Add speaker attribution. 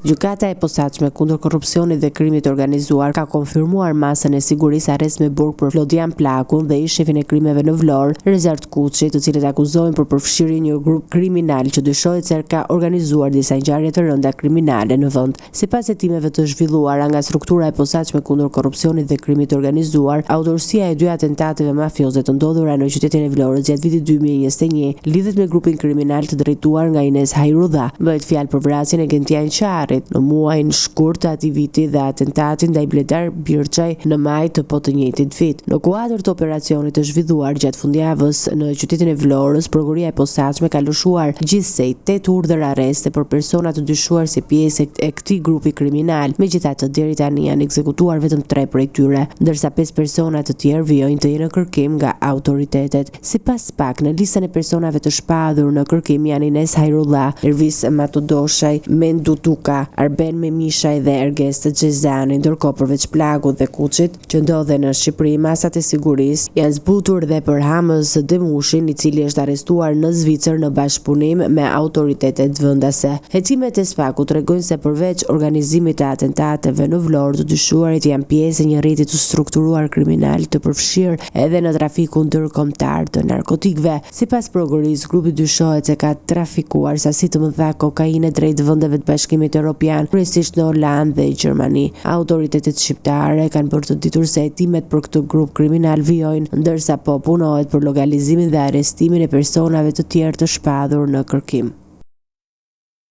Speaker 1: Gjykata e posaçme kundër korrupsionit dhe krimit të organizuar ka konfirmuar masën e sigurisë arrest me burg për Flodian Pllakun dhe shefin e krimeve në Vlorë, Rezart Kuçi, të cilët akuzohen për përfshirje në një grup kriminal që dyshohet se ka organizuar disa ngjarje të rënda kriminale në vend. Sipas hetimeve të zhvilluara nga struktura e posaçme kundër korrupsionit dhe krimit të organizuar, autorësia e 2 atentateve mafioze të ndodhura në qytetin e Vlorës gjatë vitit 2021 lidhet me grupin kriminal të drejtuar nga Ines Hajrudha. Bëhet fjalë për vrasjen e Gentian Qarit në muajin shkurt të atij viti dhe atentatin ndaj Bledar Birçaj në maj të po të njëjtit vit. Në kuadër të operacionit të zhvilluar gjatë fundjavës në qytetin e Vlorës, prokuroria e posaçme ka lëshuar gjithsej 8 urdhër arreste për persona të dyshuar si pjesë e këtij grupi kriminal. Megjithatë, deri tani janë ekzekutuar vetëm 3 prej tyre, ndërsa 5 persona të tjerë vijojnë të jenë në kërkim nga autoritetet. Sipas PAK, në listën e personave të shpahur në kërkim janë Ines Hajrudha, Ervis Matudoshaj, Mendu Tuka, Arben Memishaj dhe Erges Xhezani, ndërkohë përveç Pllakut dhe Kuçit, që ndodhen në Shqipëri, masat e sigurisë janë zbutur dhe për Hamës Demushin, i cili është arrestuar në Zvicër në bashkëpunim me autoritetet vendase. Hetimet e SPAK-ut tregojnë se përveç organizimit të atentateve në Vlorë, të dyshuarit janë pjesë e një rrjeti të strukturuar kriminal të përfshirë edhe në trafikun ndërkombëtar të narkotikëve. Sipas prokurorisë, grupi dyshohet se ka trafikuar sasi të mëdha kokainë drejt vendeve të Bashkimit Evropian, kryesisht në Holandë dhe Gjermani. Autoritetet shqiptare kanë bërë të ditur se hetimet për këtë grup kriminal vijojnë, ndërsa po punohet për lokalizimin dhe arrestimin e personave të tjerë të shpahur në kërkim.